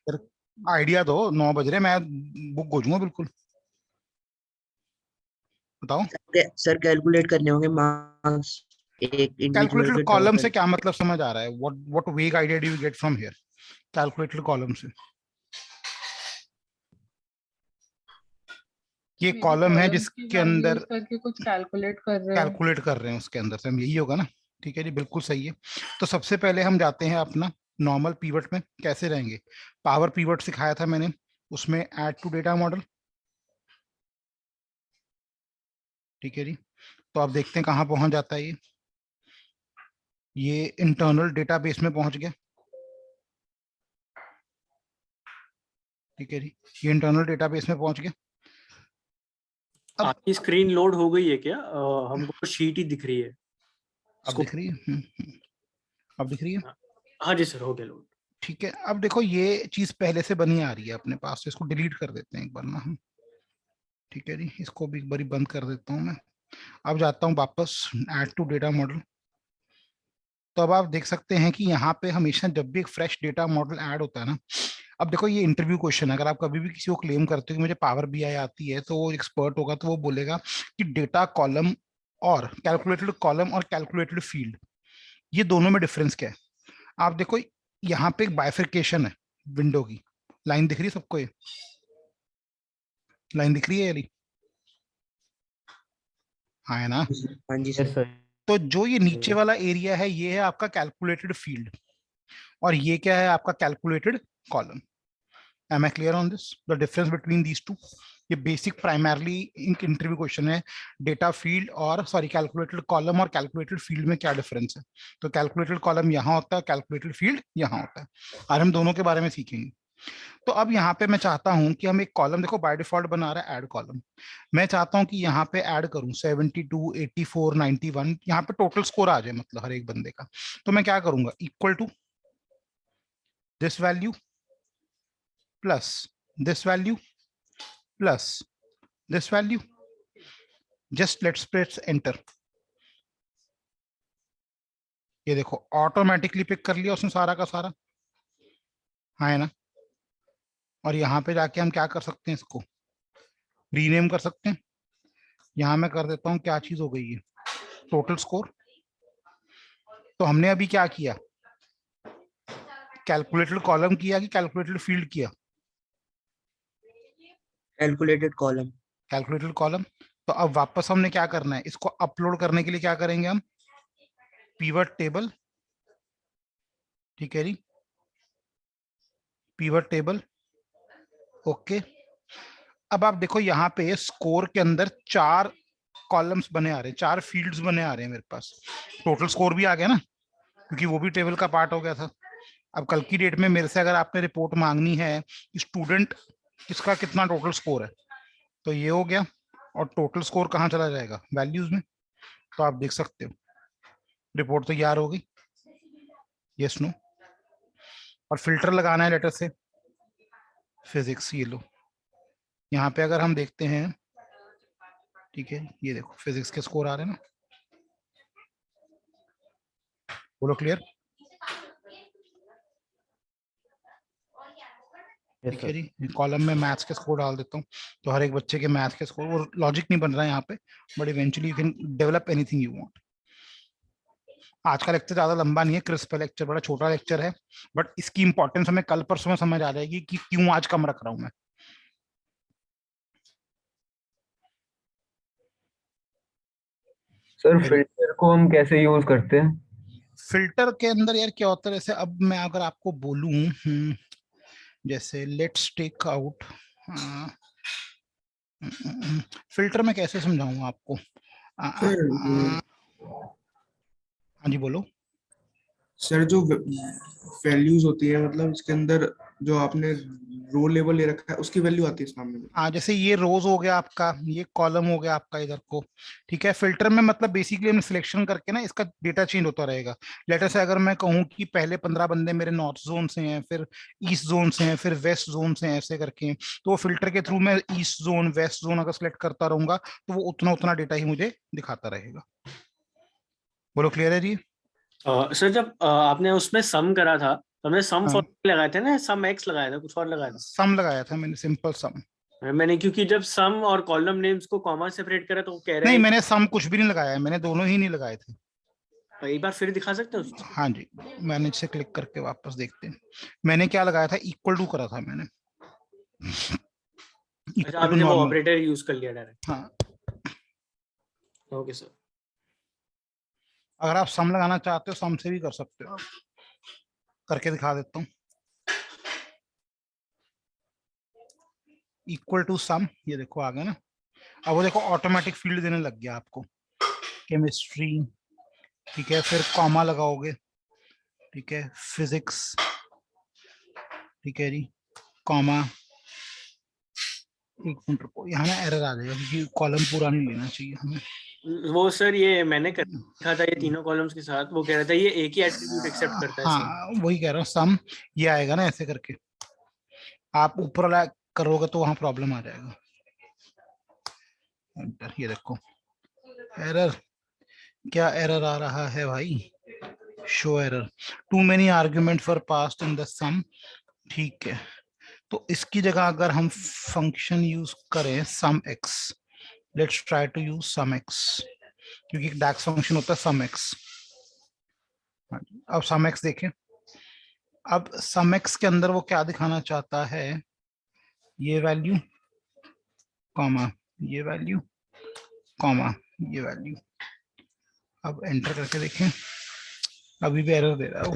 फिर आइडिया दो, 9 बज रहे, मैं बुक हो जाऊंगा बिल्कुल। बताओ। सर कैलकुलेट करने होंगे मार्क्स एक इंडिविजुअल कैलकुलेटेड के कॉलम से टोटल। क्या मतलब समझ आ रहा है? व्हाट वेग idea do you get from here? Calculated column से ये मे बी कॉलम है कॉलम्स की जिसके अंदर वैल्यूज करके कुछ कैलकुलेट कर रहे हो। कैलकुलेट कर रहे हैं, उसके अंदर से हम, यही होगा ना? ठीक है जी, बिल्कुल सही है। तो सबसे पहले हम जाते हैं अपना नॉर्मल पीवट में। कैसे रहेंगे? पावर पीवट सिखाया था मैंने, उसमें ऐड टू डेटा मॉडल। ठीक है जी। तो आप देखते हैं कहाँ पहुंच जाता है ये इंटरनल डेटाबेस में पहुंच गया। ठीक है जी, ये इंटरनल डेटाबेस में पहुंच गया। अब आपकी स्क्रीन लोड हो गई है क्या? हमको शीट ही दिख रही है। अब दिख रही है? अब दिख रही है। हाँ जी सर, हो गया लोड। ठीक है, अब देखो ये चीज पहले से बनी आ रही है अपने पास, तो इसको डिलीट कर देते हैं एक बार ना हम। ठीक है जी, इसको भी एक बार बंद कर देता हूँ मैं। अब जाता हूँ वापस ऐड टू डेटा मॉडल। तो अब आप देख सकते हैं कि यहाँ पे हमेशा जब भी एक फ्रेश डेटा मॉडल ऐड होता है ना, अब देखो ये इंटरव्यू क्वेश्चन है, अगर आप कभी भी किसी को क्लेम करते हो कि मुझे पावर बीआई आती है, तो वो एक्सपर्ट होगा तो वो बोलेगा कि डेटा कॉलम और कैलकुलेटेड कॉलम और कैलकुलेटेड फील्ड, ये दोनों में डिफरेंस क्या है? आप देखो यहाँ पे एक बाइफिकेशन है विंडो की। लाइन दिख रही है सबको? ये लाइन दिख रही है यारी? हाँ है ना? हाँ जी सर। तो जो ये नीचे वाला एरिया है, ये है आपका कैलकुलेटेड फील्ड, और ये क्या है? आपका calculated column. Am I clear on this, the difference between these two? ये बेसिक प्राइमरली इंटरव्यू क्वेश्चन है, डेटा फील्ड और सॉरी कैलकुलेटेड कॉलम और कैलकुलेटेड फील्ड में क्या डिफरेंस है। तो कैलकुलेटेड कॉलम यहाँ होता है, कैलकुलेटेड फील्ड यहाँ होता है। आज हम दोनों के बारे में सीखेंगे। तो अब यहाँ पे मैं चाहता हूं कि हम एक कॉलम, देखो बाय डिफॉल्ट बना रहा है ऐड कॉलम, मैं चाहता हूं कि यहाँ पे ऐड करूं 72, 84, 91, यहाँ पे टोटल स्कोर आ जाए मतलब हर एक बंदे का। तो मैं क्या करूंगा? Equal to this value plus this value plus this value, just let's press enter. ये देखो ऑटोमेटिकली पिक कर लिया उसने सारा का सारा, हाँ है ना? और यहाँ पे जाके हम क्या कर सकते हैं? इसको रीनेम कर सकते हैं। यहाँ मैं कर देता हूँ, क्या चीज हो गई है? Total score. तो हमने अभी क्या किया? कैलकुलेटेड कॉलम किया कि कैलकुलेटेड फील्ड किया? Calculated column. Calculated column. तो अब वापस हमने क्या करना है? इसको अपलोड करने के लिए क्या करेंगे हम? Pivot table. ठीक है जी, पीवट टेबल। ओके। अब आप देखो यहाँ पे स्कोर के अंदर 4 कॉलम्स बने आ रहे हैं, 4 फील्ड्स बने आ रहे हैं मेरे पास। टोटल स्कोर भी आ गया ना, क्योंकि वो भी टेबल का पार्ट हो गया था। अब कल की डेट में मेरे से अगर आपने रिपोर्ट मांगनी है कि स्टूडेंट किसका कितना टोटल स्कोर है, तो ये हो गया। और टोटल स्कोर कहाँ चला जाएगा? वैल्यूज में। तो आप देख सकते हो रिपोर्ट तैयार हो गई। Yes no. और फिल्टर लगाना है लेटर से फिजिक्स, ये लो। यहाँ पे अगर हम देखते हैं, ठीक है, ये देखो फिजिक्स के स्कोर आ रहे हैं ना। बोलो क्लियर? ठीक है जी, कॉलम में मैथ्स के स्कोर डाल देता हूँ, तो हर एक बच्चे के मैथ्स के स्कोर, वो लॉजिक नहीं बन रहा है यहाँ पे, but eventually you can develop anything you want. आज का लेक्चर ज्यादा लंबा नहीं है, क्रिस्प लेक्चर, बड़ा छोटा लेक्चर है, बट इसकी इंपॉर्टेंस हमें कल परसों में समझ आ जाएगी कि क्यों आज कम रख रहा हूं मैं। सर फिल्टर को हम कैसे यूज करते हैं? फिल्टर के अंदर यार क्या होता है, जैसे अब मैं अगर आपको बोलूं, जैसे लेट्स टेक आउट, फिल्टर में कैसे समझाऊं आपको? हाँ जी बोलो। सर जो वैल्यूज होती है, मतलब इसके अंदर जो आपने रो लेवल ले रखा है उसकी वैल्यू आती है सामने में। हाँ, जैसे ये रोज हो गया आपका, ये कॉलम हो गया आपका इधर को। ठीक है, फिल्टर में मतलब बेसिकली हम सिलेक्शन करके ना इसका डेटा चेंज होता रहेगा। लेटर से अगर मैं कहूँ कि पहले 15 बंदे मेरे नॉर्थ जोन से हैं, फिर ईस्ट जोन से हैं, फिर वेस्ट जोन से हैं, ऐसे करके हैं, तो वो फिल्टर के थ्रू मैं ईस्ट जोन वेस्ट जोन अगर सिलेक्ट करता रहूंगा तो वो उतना उतना डेटा ही मुझे दिखाता रहेगा। बोलो क्लियर है जी? सर जब आपने उसमें सम करा था तो हमने सम हाँ। फॉर्मूला लगाए थे ना, सम एक्स लगाया था, कुछ और लगाया था? सम लगाया था मैंने, सिंपल सम। मैंने क्योंकि जब सम और कॉलम नेम्स को कॉमा सेपरेट करा तो वो कह रहे नहीं, हैं, मैंने सम कुछ भी नहीं लगाया है, मैंने दोनों ही नहीं लगाए थे। एक बार फिर दिखा सकते हैं उसको? हाँ जी, मैनेज से क्लिक करके वापस देखते हैं। मैंने क्या लगाया था, इक्वल टू करा था मैंने, अच्छा, इक्वल टू आपने वो नॉर्मल। ऑपरेटर यूज कर लिया डायरेक्ट। हाँ, ओके सर। अगर आप सम लगाना चाहते हो सम से भी कर सकते हो, करके दिखा देता हूँ। इक्वल टू सम, ये देखो आ गया ना। अब वो देखो ऑटोमेटिक फील्ड देने लग गया आपको, केमिस्ट्री, ठीक है, फिर कॉमा लगाओगे, ठीक है, फिजिक्स, ठीक है जी, कॉमा। एक मिनट रुको, यहाँ ना एरर आ जाएगा क्योंकि कॉलम पूरा नहीं लेना चाहिए हमें। वो सर ये मैंने कर दिखा था, ये तीनों कॉलम्स के साथ, वो कह रहा था ये एक ही एट्रीब्यूट एक्सेप्ट करता है सम। हाँ, वही कह रहा हूँ, सम ये आएगा ना ऐसे करके। आप ऊपर वाला करोगे तो वहां प्रॉब्लम आ जाएगा। एंटर, ये देखो एरर, क्या एरर आ रहा है भाई, show error, too many argument for passed in the sum. ठीक है, तो इसकी जगह अगर हम फंक्शन यूज करें sum X, let's try to use sum X, क्योंकि एक डैक्स फंक्शन होता है सम एक्स। अब सम एक्स देखें, अब सम एक्स के अंदर वो क्या दिखाना चाहता है, ये वैल्यू कॉमा, ये वैल्यू कॉमा, ये वैल्यू। अब एंटर करके देखें, अभी भी एरर दे रहा है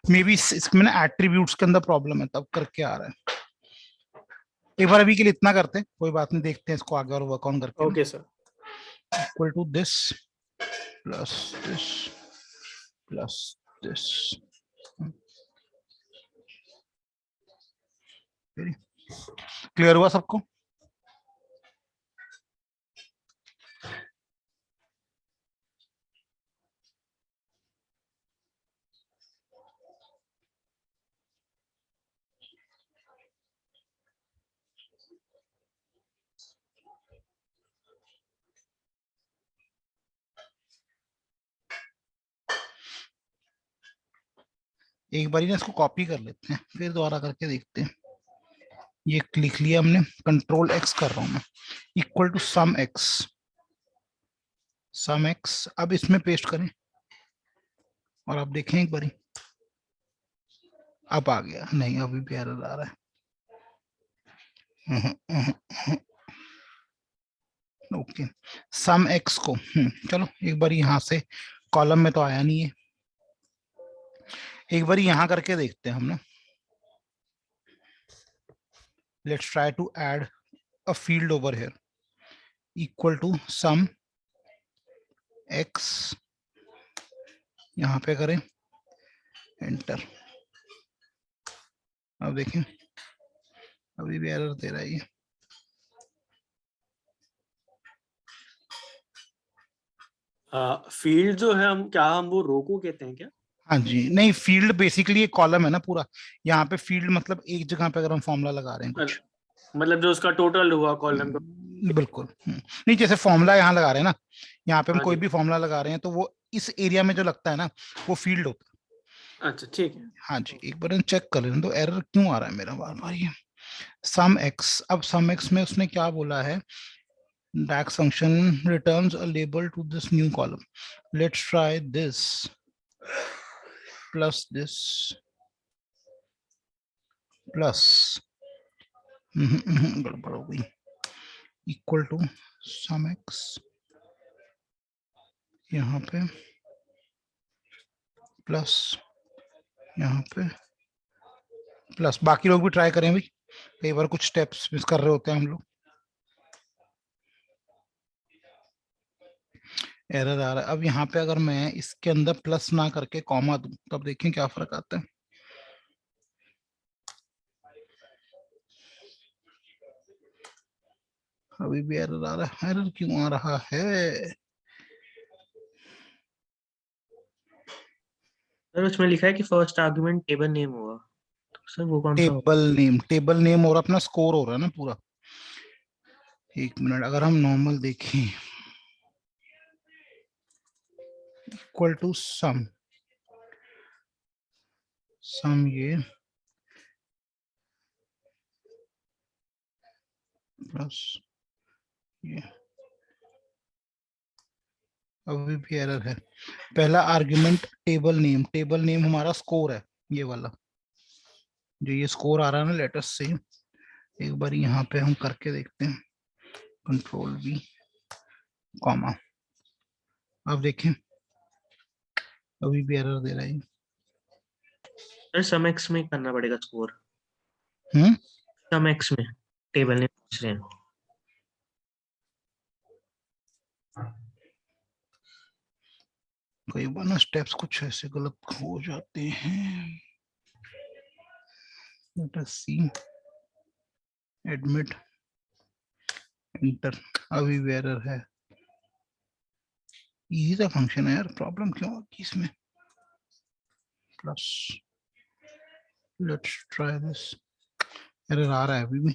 मे बी इसमें ना एट्रीब्यूट्स के अंदर प्रॉब्लम है, तब करके आ रहा है। एक बार अभी के लिए इतना करते हैं, कोई बात नहीं, देखते हैं इसको आगे और वर्क ऑन करके। Okay sir. Equal to this plus this plus this. Clear हुआ सबको? एक बार ना इसको कॉपी कर लेते हैं, फिर दोबारा करके देखते हैं। ये लिख लिया हमने, कंट्रोल एक्स कर रहा हूं मैं, equal to sum X, sum X. अब इसमें पेस्ट करें और आप देखें एक बारी, अब आ गया, नहीं अभी भी एरर आ रहा है। ओके, सम एक्स को चलो एक बार यहाँ से, कॉलम में तो आया नहीं है, एक बार यहाँ करके देखते हैं हम ना। Let's try to add a field over here, equal to sum X, यहाँ पे करें, एंटर। अब देखें, अभी भी एरर दे रहा है ये। फील्ड जो है, हम क्या हम वो रो को कहते हैं क्या? हाँ जी, नहीं, फील्ड बेसिकली एक कॉलम है ना पूरा, यहाँ पे फील्ड मतलब एक जगह पे अगर हम फॉर्मूला लगा रहे हैं कुछ, मतलब जो उसका टोटल हुआ कॉलम का। बिल्कुल। नहीं, जैसे फॉर्मूला यहाँ लगा रहे हैं ना, यहाँ पे हम हाँ कोई जी। भी फॉर्मूला लगा रहे हैं तो वो इस एरिया में जो लगता है ना, वो फील्ड होता है। अच्छा ठीक है। हाँ जी, एक बार चेक कर लें तो एरर क्यों आ रहा है मेरा बार बार ये। सम एक्स, अब सम एक्स में उसने क्या बोला है, DAX function returns a label to this new column. Let's try this plus this plus गड़बड़ हो गई, इक्वल टू सम एक्स, यहाँ पे प्लस, यहाँ पे प्लस। बाकी लोग भी ट्राई करें भाई, कई बार कुछ स्टेप्स मिस कर रहे होते हैं हम लोग। एरर आ रहा है। अब यहाँ पे अगर मैं इसके अंदर प्लस ना करके कॉमा दूं, तब देखें क्या फर्क आता है। अभी भी एरर आ रहा है, एरर क्यों आ रहा है? सर उसमें लिखा है कि फर्स्ट आर्गुमेंट टेबल नेम होगा, तो सर वो कौन सा होगा? टेबल नेम और अपना स्कोर हो रहा है ना पूरा। एक मिनट, अगर हम नॉर्मल देखें, इक्वल टू सम, सम ये प्लस ये, अभी भी एरर है। पहला आर्गुमेंट टेबल नेम हमारा स्कोर है, ये वाला जो ये स्कोर आ रहा है ना लेटेस्ट से, एक बार यहाँ पे हम करके देखते हैं, कंट्रोल V कॉमा, अब देखें अभी भी एरर दे रहा है। सर सम एक्स में करना पड़ेगा स्कोर, हम्म, सम एक्स में टेबल नेम पूछ रहे हैं। कई बार ना स्टेप्स कुछ ऐसे गलत हो जाते हैं। लेट अस सी, एडमिट एंटर, अभी भी एरर है। इजी सा फंक्शन है यार, प्रॉब्लम क्यों होगी इसमें? Plus let's try this, error आ रहा है अभी भी।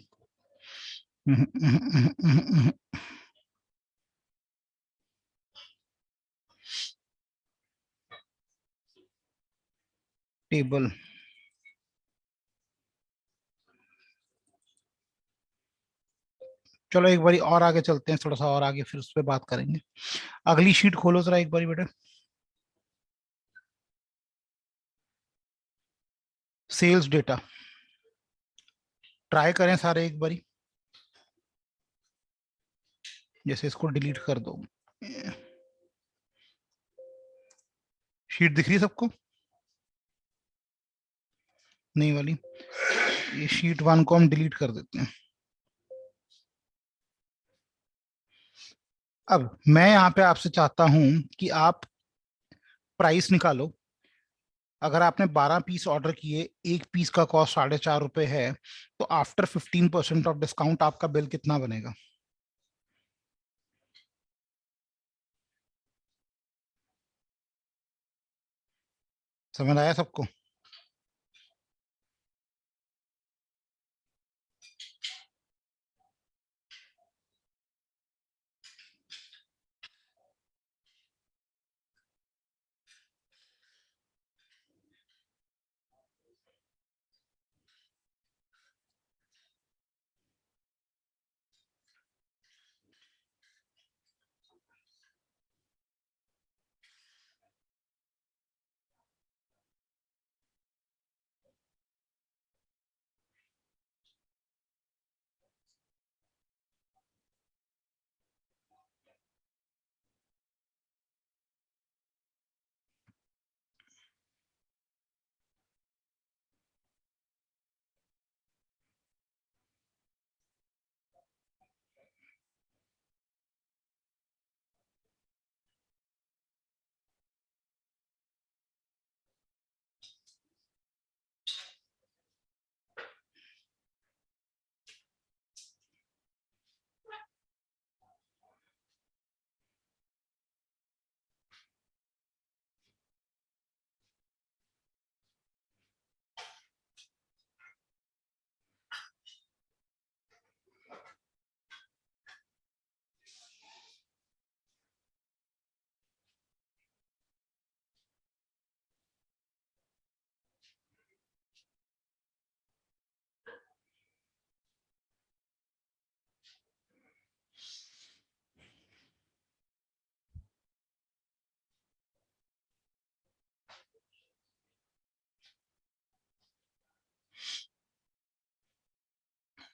टेबल, चलो एक बारी और आगे चलते हैं, थोड़ा सा और आगे, फिर उस पर बात करेंगे। अगली शीट खोलो जरा एक बारी बेटा, सेल्स डेटा, ट्राई करें सारे एक बारी, जैसे इसको डिलीट कर दो। शीट दिख रही है सबको? नहीं वाली, ये शीट 1 को हम डिलीट कर देते हैं। अब मैं यहाँ पे आपसे चाहता हूं कि आप प्राइस निकालो। अगर आपने 12 पीस ऑर्डर किए, एक पीस का कॉस्ट 4.5 रुपए है, तो आफ्टर 15% ऑफ डिस्काउंट आपका बिल कितना बनेगा? समझ आया सबको?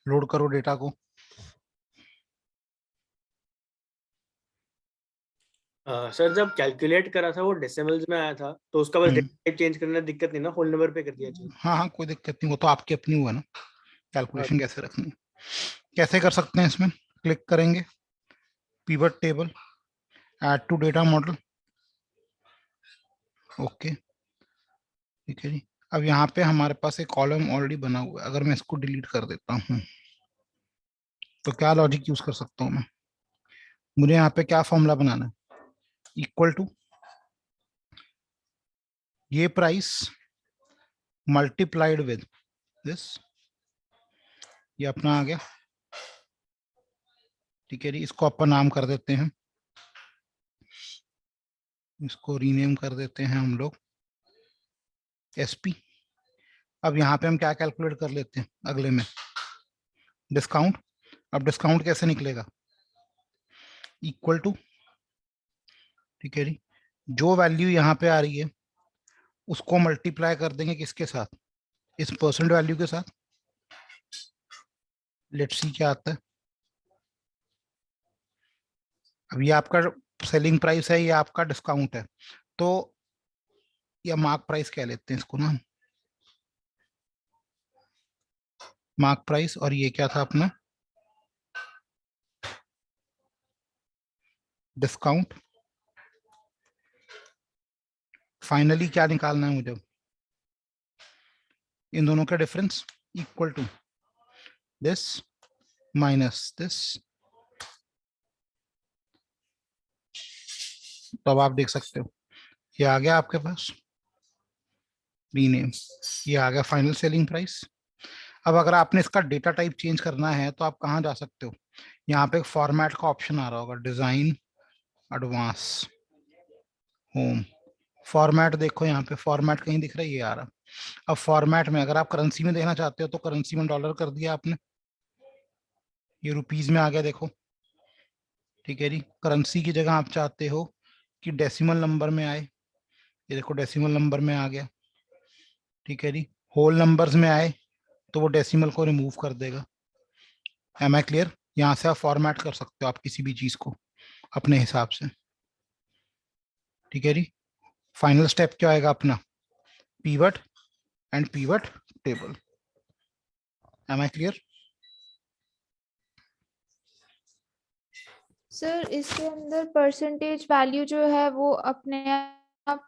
लोड करो डेटा को। सर जब कैलकुलेट करा था वो डेसिमल्स में आया था, तो उसका बस हम्म। डेटा चेंज करना दिक्कत नहीं ना, होल नंबर पे कर दिया चाहिए। हाँ हाँ, कोई दिक्कत नहीं, वो तो आपकी अपनी हुआ ना, कैलकुलेशन कैसे रखनी है। कैसे कर सकते हैं? इसमें क्लिक करेंगे, pivot table, add to data model, okay, ठीक है जी। अब यहाँ पे हमारे पास एक कॉलम ऑलरेडी बना हुआ है, अगर मैं इसको डिलीट कर देता हूँ तो क्या लॉजिक यूज कर सकता हूँ मैं? मुझे यहाँ पे क्या फॉर्मूला बनाना है? इक्वल टू ये प्राइस मल्टीप्लाइड विद दिस, ये अपना आ गया, ठीक है जी। इसको अपन नाम कर देते हैं, इसको रीनेम कर देते हैं हम लोग एसपी, अब यहाँ पे हम क्या कैलकुलेट कर लेते हैं अगले में, डिस्काउंट। अब डिस्काउंट कैसे निकलेगा, इक्वल टू, ठीक है जी, जो वैल्यू यहाँ पे आ रही है उसको मल्टीप्लाई कर देंगे किसके साथ, इस परसेंट वैल्यू के साथ। लेट्स सी क्या आता है। अब ये आपका सेलिंग प्राइस है, ये आपका डिस्काउंट है, तो या मार्क प्राइस कह लेते हैं इसको ना, मार्क प्राइस। और ये क्या था अपना, डिस्काउंट। फाइनली क्या निकालना है मुझे, इन दोनों का difference equal to this minus this. तो अब आप देख सकते हो ये आ गया आपके पास रीनेम, ये आ गया फाइनल सेलिंग प्राइस। अब अगर आपने इसका डेटा टाइप चेंज करना है तो आप कहाँ जा सकते हो, यहाँ पे एक फॉर्मेट का ऑप्शन आ रहा होगा, डिजाइन, एडवांस, होम, फॉर्मेट। देखो यहाँ पे फॉर्मेट कहीं दिख रहा है, ये आ रहा। अब फॉर्मेट में अगर आप करेंसी में देखना चाहते हो तो करेंसी में डॉलर कर दिया आपने, ये रुपीज में आ गया देखो, ठीक है जी। करेंसी की जगह आप चाहते हो कि डेसिमल नंबर में आए, ये देखो डेसिमल नंबर में आ गया, ठीक है जी। होल नंबर्स में आए तो वो डेसिमल को रिमूव कर देगा। Am I clear. यहाँ से आप फॉर्मेट कर सकते हो आप किसी भी चीज को अपने हिसाब से, ठीक है जी। फाइनल स्टेप क्या आएगा अपना, pivot and pivot table. Am I clear. Sir इसके अंदर परसेंटेज वैल्यू जो है वो अपने आप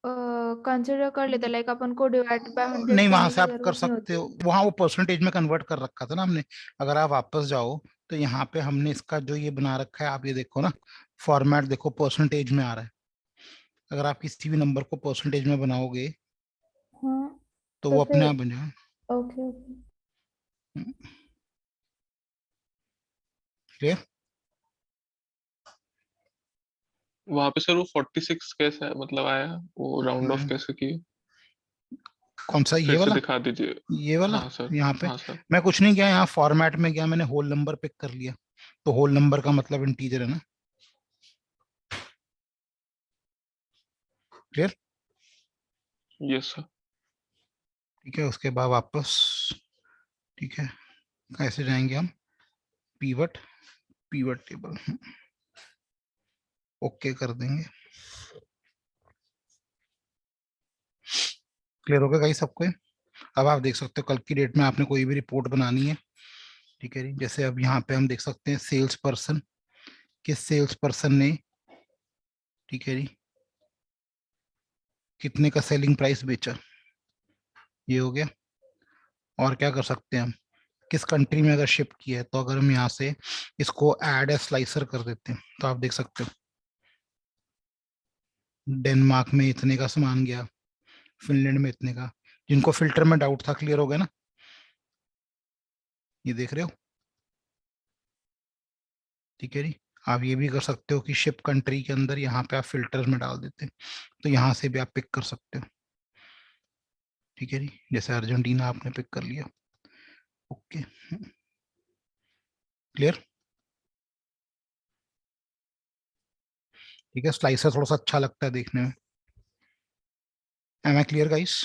कंसिडर कर लेता है, लाइक अपन को डिवाइड बाय 100 नहीं, वहां करने से की आप कर जरूरत नहीं सकते होती। हो, वहां वो परसेंटेज में कन्वर्ट कर रखा था ना हमने। अगर आप वापस जाओ तो यहाँ पे हमने इसका जो ये बना रखा है, आप ये देखो ना, फॉर्मेट देखो परसेंटेज में आ रहा है। अगर आप किसी भी नंबर को परसेंटेज में बनाओगे हाँ तो तो वो अपने फिर आप बन जाएगा। Okay okay. क्लियर। वहां पे सर वो 46 कैसे मतलब आया, वो राउंड ऑफ कैसे किए, कौन सा, ये फिर से वाला, दिखा दीजिए। ये वाला। हाँ सर। यहाँ पे हाँ सर। मैं कुछ नहीं किया, यहाँ फॉर्मेट में गया, मैंने होल नंबर पिक कर लिया, तो होल नंबर का मतलब इंटीजर है ना। क्लियर। Yes sir. ठीक है, उसके बाद वापस, ठीक है, कैसे जाएंगे हम, पीवट, पीवट टेबल, ओके कर देंगे। क्लियर हो गया गाइस सबको। अब आप देख सकते हो कल की डेट में आपने कोई भी रिपोर्ट बनानी है, ठीक है जी। जैसे अब यहाँ पे हम देख सकते हैं सेल्स पर्सन, किस सेल्स पर्सन ने, ठीक है जी, कितने का सेलिंग प्राइस बेचा, ये हो गया। और क्या कर सकते हैं हम, किस कंट्री में अगर शिप किया है, तो अगर हम यहाँ से इसको ऐड ए स्लाइसर कर देते हैं तो आप देख सकते हो डेनमार्क में इतने का सामान गया, फिनलैंड में इतने का। जिनको फिल्टर में डाउट था, क्लियर हो गया ना, ये देख रहे हो, ठीक है जी। आप ये भी कर सकते हो कि शिप कंट्री के अंदर यहाँ पे आप फिल्टर में डाल देते हैं, तो यहाँ से भी आप पिक कर सकते हो, ठीक है जी। जैसे अर्जेंटीना आपने पिक कर लिया, ओके, क्लियर। ठीक है, स्लाइसर थोड़ा सा अच्छा लगता है देखने में। Am I clear guys.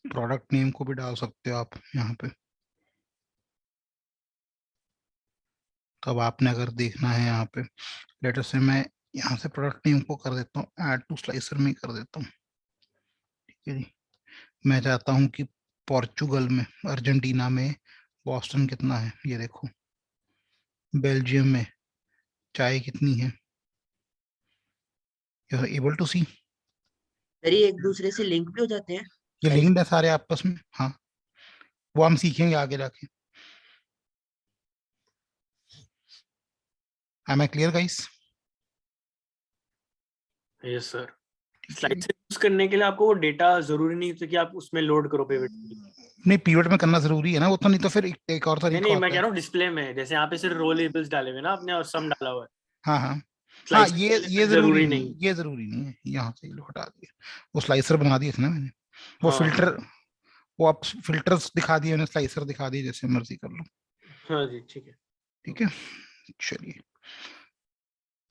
Product name को भी डाल सकते हो आप यहाँ पे। तो अब आपने अगर देखना है यहाँ पे, लेटर से मैं यहाँ से प्रोडक्ट नेम को कर देता हूँ ऐड टू स्लाइसर में कर देता हूँ। ठीक है जी, मैं चाहता हूँ कि पोर्चुगल में, अर्जेंटीना में बॉस्टन कितना है ये देखो, बेल्जियम में चाय कितनी है, you are able to see. Sir ये एक दूसरे से लिंक भी हो जाते हैं? ये लिंक्ड है सारे आपस में, हाँ वो हम सीखेंगे आगे जाके। Am I clear guys? Yes sir. Slide से यूज करने के लिए आपको वो डेटा जरूरी नहीं है कि आप उसमें लोड करो पिवट। नहीं पिवट में करना जरूरी है ना, वो तो नहीं तो फिर एक और तरीका नहीं होता मैं कह है। रहा हूँ डिस्प्ले में, जैसे यहाँ पे सिर्फ रो लेबल्स डाले हुए ना आपने और सम डाला हुआ है। हाँ हाँ हाँ, Slicer ये के लिए जरूरी नहीं, ये जरूरी नहीं है। यहाँ से ये लो हटा दिया, वो स्लाइसर बना दिया था ना मैंने, वो हाँ, फिल्टर, वो आप फिल्टर्स दिखा दिए मैंने, स्लाइसर दिखा दिए, जैसे मर्जी कर लो। हाँ जी ठीक है। ठीक है चलिए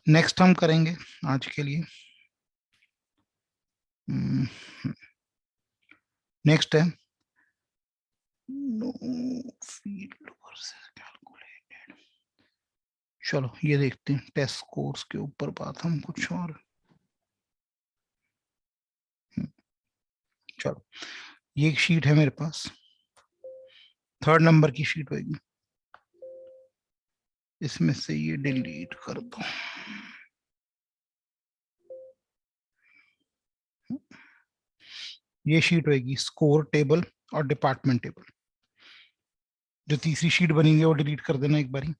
नेक्स्ट हम करेंगे आज के लिए। नेक्स्ट है नो फील्ड वर्सेस कैलकुलेटेड। चलो ये देखते हैं टेस्ट स्कोर्स के ऊपर बात हम कुछ और। चलो ये एक शीट है मेरे पास, 3rd नंबर की शीट होगी, इसमें से ये डिलीट कर दो। ये शीट होगी स्कोर टेबल और डिपार्टमेंट टेबल। जो तीसरी शीट बनी हुई है वो डिलीट कर देना एक बारी।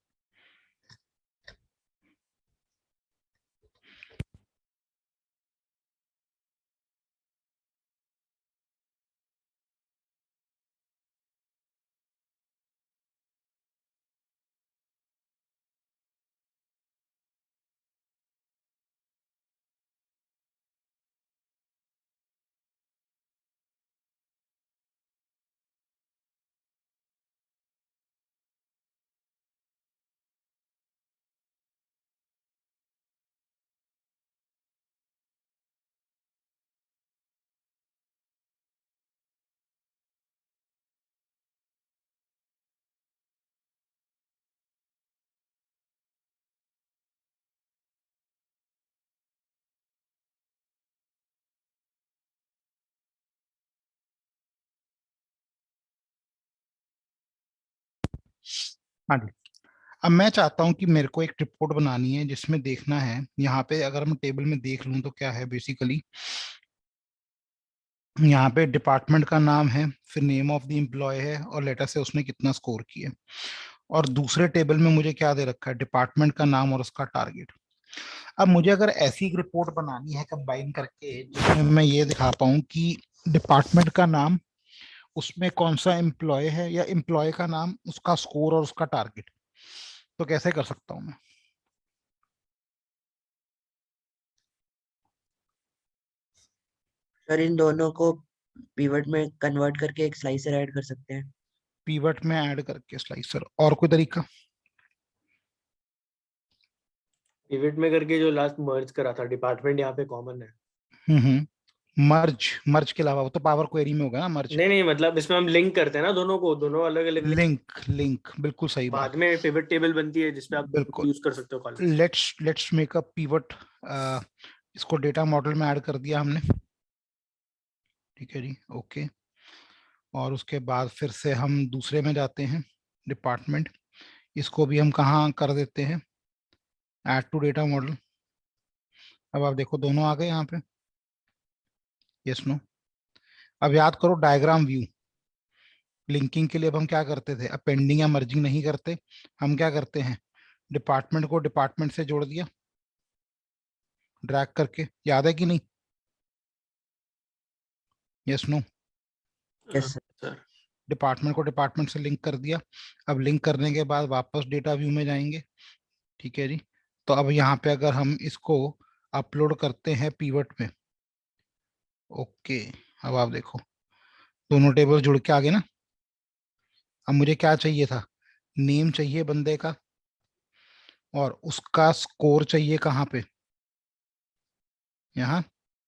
हाँ जी, अब मैं चाहता हूं कि मेरे को एक रिपोर्ट बनानी है जिसमें देखना है, यहाँ पे अगर मैं टेबल में देख लूं तो क्या है बेसिकली, यहाँ पे डिपार्टमेंट का नाम है, फिर नेम ऑफ द एम्प्लॉय है और लेटर से उसने कितना स्कोर किया, और दूसरे टेबल में मुझे क्या दे रखा है, डिपार्टमेंट का नाम और उसका टारगेट। अब मुझे अगर ऐसी एक रिपोर्ट बनानी है कंबाइन करके जिसमें मैं ये दिखा पाऊं कि डिपार्टमेंट का नाम, उसमें कौन सा एम्प्लॉय है, या एम्प्लॉय का नाम, उसका स्कोर और उसका टारगेट, तो कैसे कर सकता हूं मैं? सर इन दोनों को पिवट में कन्वर्ट करके एक स्लाइसर ऐड कर सकते हैं। पीवट में ऐड करके स्लाइसर, और कोई तरीका? पिवट में करके जो लास्ट मर्ज करा था, डिपार्टमेंट यहाँ पे कॉमन है। मर्ज के अलावा वो तो पावर क्वेरी में होगा ना मर्ज। नहीं मतलब इसमें हम लिंक करते हैं ना दोनों को, दोनों अलग अलग लिंक बिल्कुल सही बात। बाद में पिवट टेबल बनती है जिसपे आप बिल्कुल यूज कर सकते हो column. Let's make a pivot, इसको डेटा मॉडल में ऐड कर दिया हमने। ठीक है जी ओके, और उसके बाद फिर से हम दूसरे में जाते हैं, डिपार्टमेंट, इसको भी हम कहाँ कर देते हैं, ऐड टू डेटा मॉडल। अब आप देखो दोनों आ गए यहाँ पे, यस नो। अब याद करो डायग्राम व्यू, लिंकिंग के लिए अब हम क्या करते थे, अपेंडिंग या मर्जिंग नहीं करते, हम क्या करते हैं, डिपार्टमेंट को डिपार्टमेंट से जोड़ दिया ड्रैग करके, याद है कि नहीं? Yes no. Yes sir department को डिपार्टमेंट से लिंक कर दिया। अब लिंक करने के बाद वापस डेटा व्यू में जाएंगे। ठीक है जी, तो अब यहाँ पे अगर हम इसको अपलोड करते हैं पीवट में, ओके, अब आप देखो दोनों टेबल जुड़ के आ गए ना। अब मुझे क्या चाहिए था, नेम चाहिए बंदे का, और उसका स्कोर चाहिए कहाँ पे, यहाँ।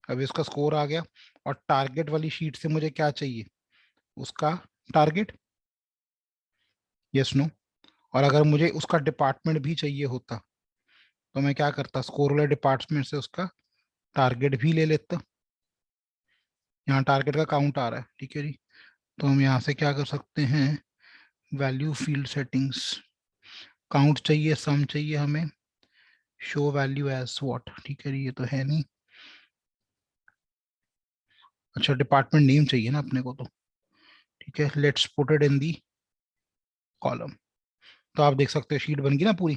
अब इसका स्कोर आ गया, और टारगेट वाली शीट से मुझे क्या चाहिए, उसका टारगेट, यस नो। और अगर मुझे उसका डिपार्टमेंट भी चाहिए होता तो मैं क्या करता, स्कोर वाले डिपार्टमेंट से उसका टारगेट भी ले लेता। यहाँ टारगेट का काउंट आ रहा है, ठीक है जी। तो हम यहाँ से क्या कर सकते हैं, वैल्यू फील्ड सेटिंग्स, काउंट चाहिए, सम चाहिए हमें, शो वैल्यू एज व्हाट, ठीक है जी, ये तो है नहीं। अच्छा, डिपार्टमेंट नेम चाहिए ना अपने को, तो ठीक है, let's put it in the column. तो आप देख सकते हो शीट बन गई ना पूरी,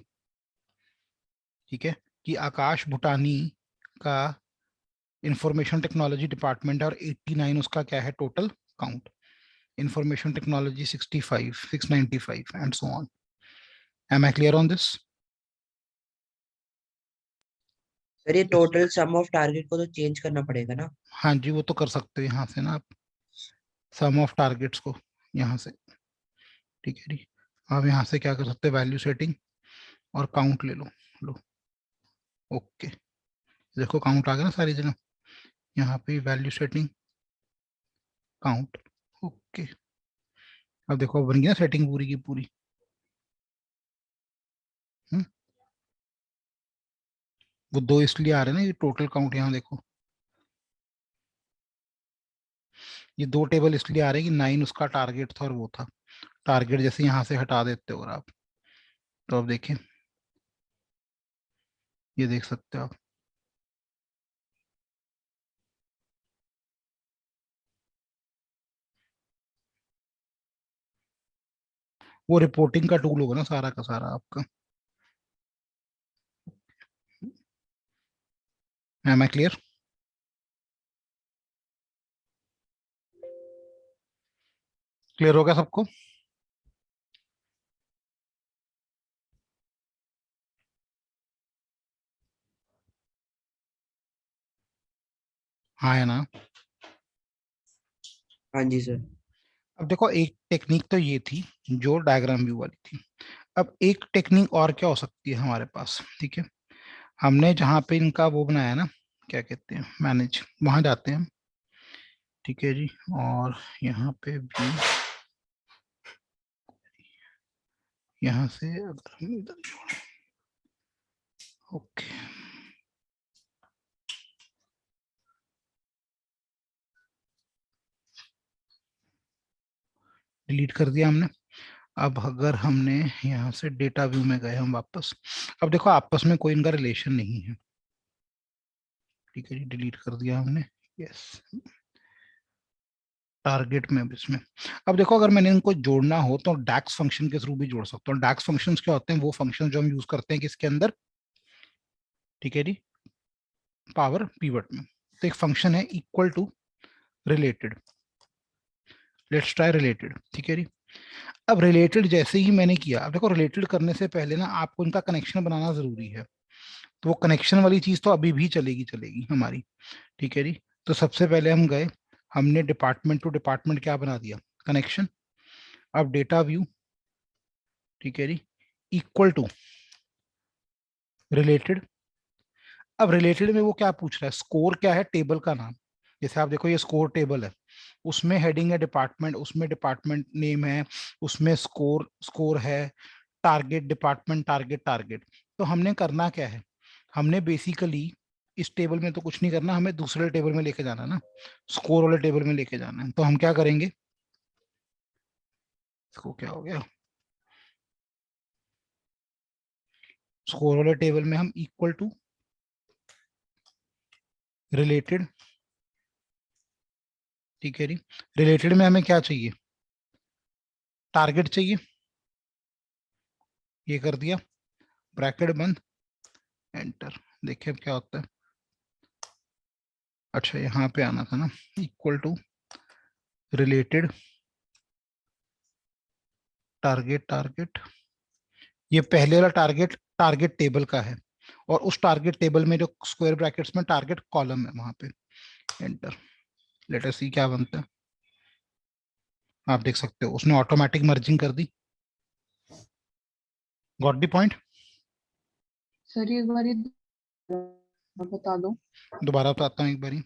ठीक है, कि आकाश भूटानी का इंफॉर्मेशन टेक्नोलॉजी डिपार्टमेंट और 89 उसका क्या है total count, information technology 65, 695 and so on. Am I clear on this? Sir ये टोटल सम ऑफ टारगेट को तो चेंज करना पड़ेगा ना? हाँ जी, वो तो कर सकते हो यहाँ से ना आप, सम ऑफ टारगेट्स को यहाँ से, ठीक है जी। आप यहाँ से क्या कर सकते हैं, वैल्यू सेटिंग और काउंट ले लो, लो ओके, देखो काउंट आ गया ना सारी जगह, यहाँ पे वैल्यू सेटिंग काउंट, ओके। अब देखो बन गई ना सेटिंग पूरी की पूरी। वो दो इसलिए आ रहे हैं ना, ये टोटल काउंट यहाँ देखो, ये दो टेबल इसलिए आ रहे हैं कि 9 उसका टारगेट था और वो था टारगेट, जैसे यहाँ से हटा देते हो आप, तो अब देखिए, ये देख सकते हो आप, वो रिपोर्टिंग का टूल होगा ना सारा का सारा आपका। M I clear? क्लियर हो गया सबको? हाँ है ना? हाँ जी सर। अब देखो एक टेक्निक तो ये थी जो डायग्राम व्यू वाली थी, अब एक टेक्निक और क्या हो सकती है हमारे पास, ठीक है, हमने जहाँ पे इनका वो बनाया ना, क्या कहते हैं, मैनेज, वहां जाते हैं, ठीक है जी, और यहाँ पे व्यू, यहाँ से अगर हम इधर जोड़ें, ओके, डिलीट कर दिया हमने। अब अगर हमने यहाँ से डेटा व्यू में गए हम वापस, अब देखो आपस में कोई इनका रिलेशन नहीं है, ठीक है जी, डिलीट कर दिया हमने, यस, टारगेट में अब इसमें, अब देखो अगर मैंने इनको जोड़ना हो तो डैक्स फंक्शन के थ्रू भी जोड़ सकता हूँ। डैक्स फंक्शंस क्या होते हैं, वो फंक्शन जो हम यूज करते हैं किसके अंदर, ठीक है जी, पावर पीवट में। तो एक फंक्शन है equal to related, let's try related, ठीक है जी। अब रिलेटेड जैसे ही मैंने किया, अब देखो रिलेटेड करने से पहले ना आपको इनका कनेक्शन बनाना जरूरी है, तो वो कनेक्शन वाली चीज तो अभी भी चलेगी चलेगी हमारी, ठीक है जी। तो सबसे पहले हम गए, हमने डिपार्टमेंट टू डिपार्टमेंट क्या बना दिया, कनेक्शन। अब डेटा व्यू, ठीक है जी, इक्वल टू रिलेटेड। अब रिलेटेड में वो क्या पूछ रहा है, स्कोर क्या है, टेबल का नाम, जैसे आप देखो ये स्कोर टेबल है, उसमें हेडिंग है डिपार्टमेंट, उसमें डिपार्टमेंट नेम है, उसमें स्कोर स्कोर है, टारगेट डिपार्टमेंट टारगेट टारगेट। तो हमने करना क्या है, हमने बेसिकली इस टेबल में तो कुछ नहीं करना, हमें दूसरे टेबल में लेके जाना ना, स्कोर वाले टेबल में लेके जाना है। तो हम क्या करेंगे, इसको क्या हो गया, स्कोर वाले टेबल में हम इक्वल टू रिलेटेड, ठीक है जी, रिलेटेड में हमें क्या चाहिए, टारगेट चाहिए, ये कर दिया, ब्रैकेट बंद, एंटर, देखिए अब क्या होता है। अच्छा यहाँ पे आना था ना, equal to related target target, ये पहले वाला टारगेट टारगेट टेबल का है, और उस टारगेट टेबल में जो स्क्वायर ब्रैकेट्स में टारगेट कॉलम है वहां पे, एंटर, लेट अस सी क्या बनता है। आप देख सकते हो उसने ऑटोमेटिक मर्जिंग कर दी, गॉट द पॉइंट? सर एक बार बता दो। दोबारा बताता हूँ एक बारी,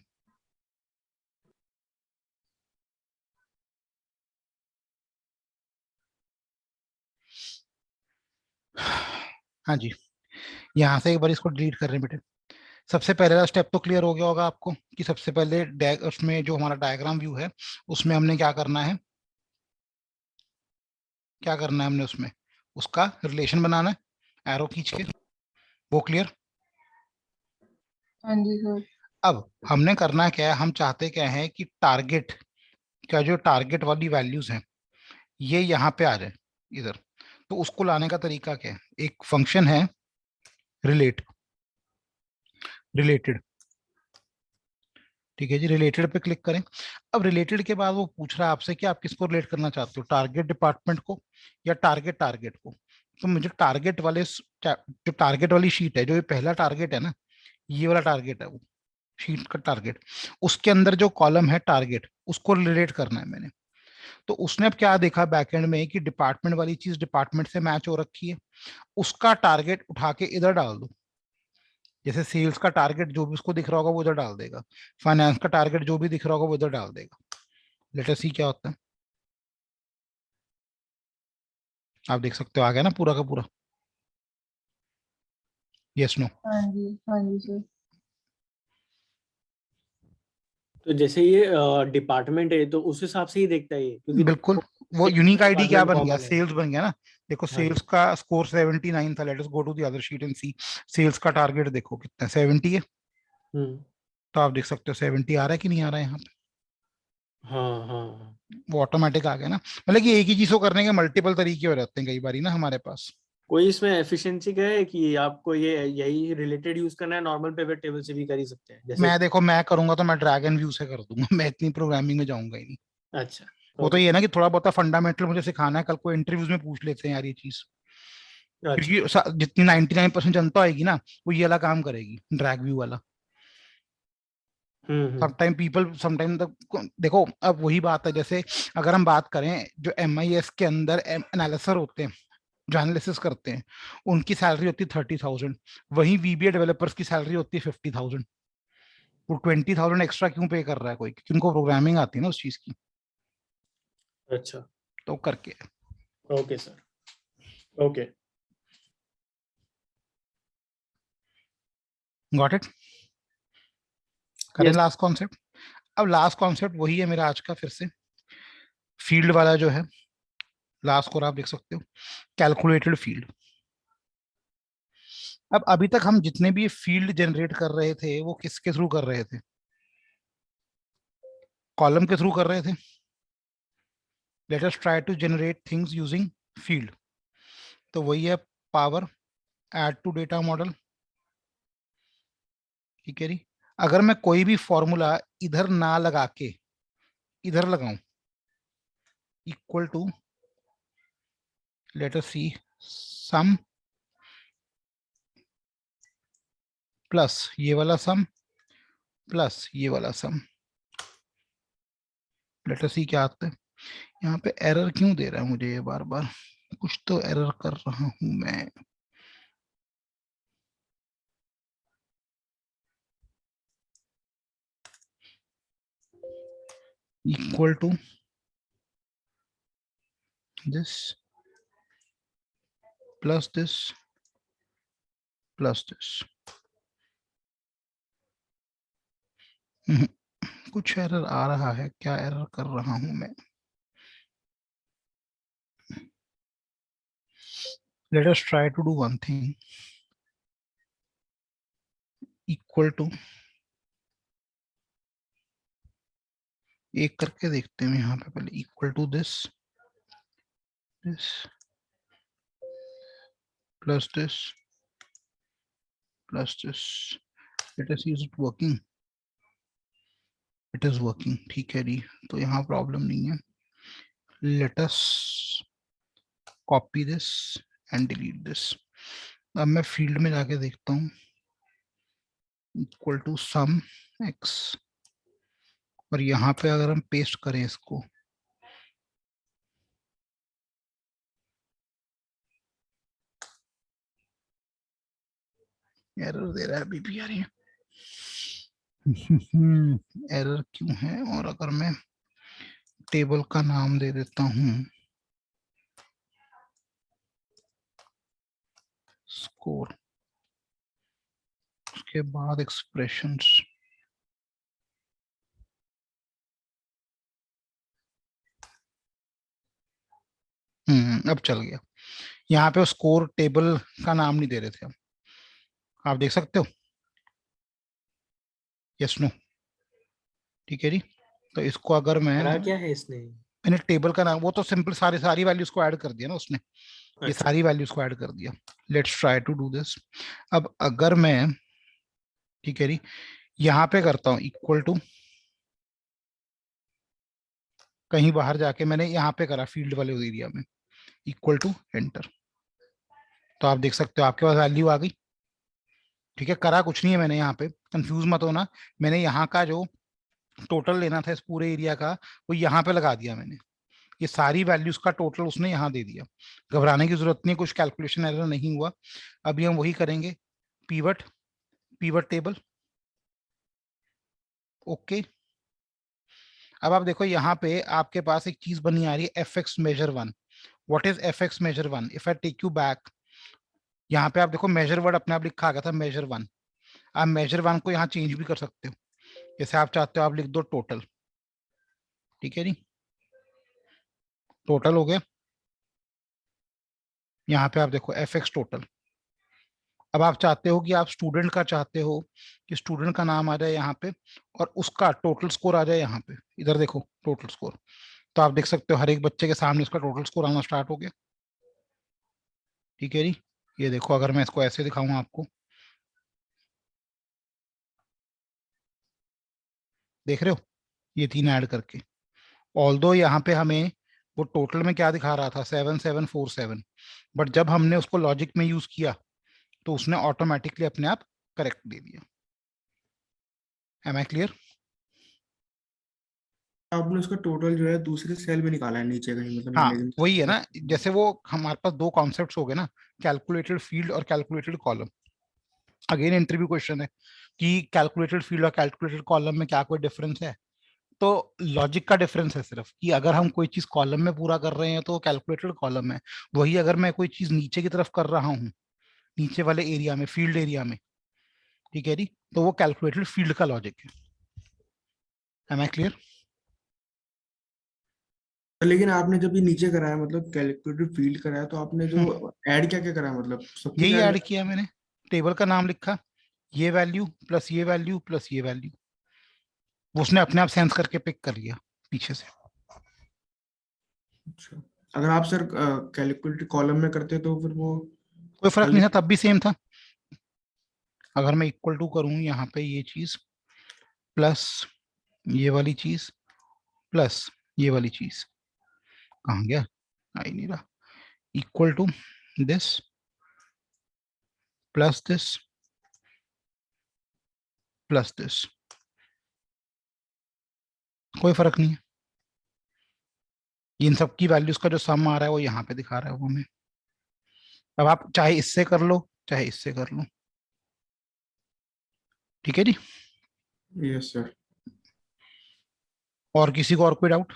हाँ जी, यहाँ से एक बार इसको डिलीट कर रहे हैं बेटे। सबसे पहला स्टेप तो क्लियर हो गया होगा आपको कि सबसे पहले उसमें जो हमारा डायग्राम व्यू है उसमें हमने क्या करना है, हमने उसमें उसका रिलेशन बनाना है एरो खींच के, वो क्लियर। हाँ जी सर। अब हमने करना क्या है, हम चाहते क्या है कि टारगेट का जो टारगेट वाली वैल्यूज हैं ये यहाँ पे आ जाए इधर। तो उसको लाने का तरीका क्या है, एक फंक्शन है रिलेटेड, ठीक है जी। रिलेटेड पे क्लिक करें। अब रिलेटेड के बाद वो पूछ रहा है आपसे कि आप किसको रिलेट करना चाहते हो, टारगेट डिपार्टमेंट को या टारगेट को। तो मुझे टारगेट वाले जो टारगेट वाली शीट है, जो ये पहला टारगेट है ना, ये वाला टारगेट है वो शीट का टारगेट, उसके अंदर जो कॉलम है टारगेट उसको रिलेट करना है मैंने। तो उसने अब क्या देखा बैकएंड में कि डिपार्टमेंट वाली चीज डिपार्टमेंट से मैच हो रखी है, उसका टारगेट उठा के इधर डाल दो। जैसे सेल्स का टारगेट जो भी उसको दिख रहा होगा वो इधर डाल देगा, फाइनेंस का टारगेट जो भी दिख रहा होगा वो इधर डाल देगा। लेट अस सी क्या होता है। आप देख सकते हो आ गया ना पूरा का पूरा, यस नो। हाँ जी सर। तो जैसे ये डिपार्टमेंट है तो उस हिसाब से ही देखता है ये, क्योंकि बिल्कुल, देखो वो यूनिक आईडी क्या डिपार्टमेंट बन गया, कॉमन है। सेल्स बन गया ना। देखो हाँ जी। सेल्स का स्कोर 79 था, let us go to the other sheet and see. Sales का टारगेट देखो कितना 70 है, हम्म। तो आप देख सकते हो 70 आ रहा है कि नहीं आ रहा है यहाँ पे, हाँ हाँ। वो ऑटोमेटिक आ गया ना। मतलब कि एक ही चीज को करने के मल्टीपल तरीके हो जाते हैं कई बार ना हमारे पास। कोई इसमें एफिशिएंसी क्या है कि आपको ये यही रिलेटेड यूज करना है, नॉर्मल पिवट टेबल से भी कर ही सकते हैं जैसे। मैं देखो मैं करूंगा तो मैं ड्रैगन व्यू से कर दूंगा मैं इतनी प्रोग्रामिंग में जाऊंगा ही नहीं। अच्छा। वो तो ओके। ये है ना कि थोड़ा बहुत फंडामेंटल मुझे सिखाना है, कल को इंटरव्यूज में पूछ लेते हैं यार ये चीज। अच्छा। क्योंकि जितनी 99% जनता आएगी ना वो ये वाला काम करेगी, ड्रैग व्यू वाला। समटाइम पीपल समटाइम देखो अब वही बात है, जैसे अगर हम बात करें जो MIS के अंदर एनालिसिस होते हैं, जो एनालिसिस करते हैं, उनकी सैलरी होती है 30,000। वहीं VBA डेवलपर्स की सैलरी होती है 50,000। वो 20,000 एक्स्ट्रा क्यों पे कर रहा है कोई, क्योंकि उनको प्रोग्रामिंग आती है ना उस चीज की, अच्छा। तो करके। Okay sir. Okay. Got it. करें यस। Last concept. अब लास्ट कॉन्सेप्ट वही है मेरा आज का, फिर से फील्ड वाला जो है लास्ट को आप देख सकते हो, कैलकुलेटेड फील्ड। अब अभी तक हम जितने भी फील्ड जनरेट कर रहे थे वो किसके थ्रू कर रहे थे, कॉलम के थ्रू कर रहे थे। Let us try to generate things using field. तो वही है power add to data model, ठीक है जी। अगर मैं कोई भी फॉर्मूला इधर ना लगा के इधर लगाऊं, equal to let us see sum plus ये वाला सम प्लस ये वाला सम। लेट अस सी क्या आता है। यहाँ पे एरर क्यों दे रहा है मुझे ये बार बार, कुछ तो एरर कर रहा हूं मैं। Equal to this plus this plus this। कुछ एरर आ रहा है, क्या एरर कर रहा हूं मैं। let us try to do one thing, equal to एक करके देखते हैं यहाँ पे पहले, equal to this this plus this plus this. Let us use it working, it is working, ठीक है जी। तो यहाँ प्रॉब्लम नहीं है। Let us copy this and delete this. अब मैं फील्ड में जाके देखता हूँ, इक्वल टू सम एक्स, और यहाँ पे अगर हम पेस्ट करें इसको, एरर दे रहा है अभी भी यार ये। एरर क्यों है। और अगर मैं टेबल का नाम दे देता हूं स्कोर, उसके बाद एक्सप्रेशंस, अब चल गया। यहाँ पे स्कोर टेबल का नाम नहीं दे रहे थे हम, आप देख सकते हो, यस नो, ठीक है जी। तो इसको अगर करा मैं, क्या है इसने? मैंने टेबल का नाम, वो तो सिंपल सारी वैल्यूज को ऐड कर दिया ना उसने, ये अच्छा, सारी वैल्यूज को ऐड कर दिया। Let's try to do this. अब अगर मैं, ठीक है जी, यहाँ पे करता हूँ इक्वल टू, कहीं बाहर जाके मैंने यहाँ पे करा फील्ड वाले एरिया में, इक्वल टू एंटर, तो आप देख सकते हो आपके पास वैल्यू आ गई। ठीक है, करा कुछ नहीं है मैंने यहाँ पे, कंफ्यूज मत होना, मैंने यहाँ का जो टोटल लेना था इस पूरे एरिया का वो यहाँ पे लगा दिया मैंने, ये सारी वैल्यूज का टोटल उसने यहाँ दे दिया। घबराने की जरूरत नहीं, कुछ कैलकुलेशन एरर नहीं हुआ। अभी हम वही करेंगे, पीवट, पीवट टेबल, ओके। अब आप देखो यहाँ पे आपके पास एक चीज बनी आ रही है, F X measure one. What is F X measure one? If I take you back, यहाँ पे आप देखो मेजर वर्ड अपने आप लिखा आ गया था, मेजर वन। आप मेजर वन को यहाँ चेंज भी कर सकते हो, जैसे आप चाहते हो आप लिख दो टोटल, ठीक है जी, टोटल हो गया। यहाँ पे आप देखो एफ एक्स टोटल। अब आप चाहते हो कि आप स्टूडेंट का चाहते हो कि स्टूडेंट का नाम आ जाए यहाँ पे और उसका टोटल स्कोर आ जाए यहाँ पे, इधर देखो टोटल स्कोर, तो आप देख सकते हो हर एक बच्चे के सामने उसका टोटल स्कोर आना स्टार्ट हो गया। ठीक है जी, ये देखो अगर मैं इसको ऐसे दिखाऊं आपको, देख रहे हो ये तीन ऐड करके, ऑल्दो यहाँ पे हमें वो टोटल में क्या दिखा रहा था 7747, बट जब हमने उसको लॉजिक में यूज किया तो उसने ऑटोमेटिकली अपने आप करेक्ट दे दिया। Am I clear? आपने उसका टोटल जो है दूसरे सेल में निकाला है नीचे कहीं, मतलब हाँ मैनेजमेंट। वही है ना, जैसे वो हमारे पास दो कॉन्सेप्ट्स हो गए ना, कैलकुलेटेड फील्ड और calculated column. Again interview question है कि कैलकुलेटेड फील्ड और कैलकुलेटेड कॉलम में क्या कोई डिफरेंस है? तो लॉजिक का डिफरेंस है सिर्फ कि अगर हम कोई चीज कॉलम में पूरा कर रहे हैं तो कैलकुलेटेड कॉलम है, वही अगर मैं कोई चीज नीचे की तरफ कर रहा हूँ, नीचे वाले एरिया में, फील्ड एरिया में, ठीक है जी, तो वो कैलकुलेटेड फील्ड का लॉजिक है। Am I clear? लेकिन आपने जब ये नीचे कराया, मतलब कैलकुलेटेड फील्ड कराया, तो आपने जो ऐड क्या क्या करा, मतलब सब कुछ यही ऐड ऐड किया मैंने, टेबल का नाम लिखा, ये वैल्यू प्लस ये वैल्यू प्लस ये वैल्यू, वो उसने अपने आप सेंस करके पिक कर लिया पीछे से। अच्छा, अगर आप सर कैलकुलेटेड कॉलम में करते तो फिर वो कोई फर्क नहीं अलग। था, तब भी सेम था। अगर मैं इक्वल टू करूं यहाँ पे ये चीज प्लस ये वाली चीज प्लस ये वाली चीज, कहाँ गया, आ ही नहीं रहा, equal to this plus this plus this, कोई फर्क नहीं है। इन सब की वैल्यूज का जो सम आ रहा है वो यहाँ पे दिखा रहा है वो हमें। अब आप चाहे इससे कर लो चाहे इससे कर लो, ठीक है जी। Yes sir. और किसी को और कोई डाउट?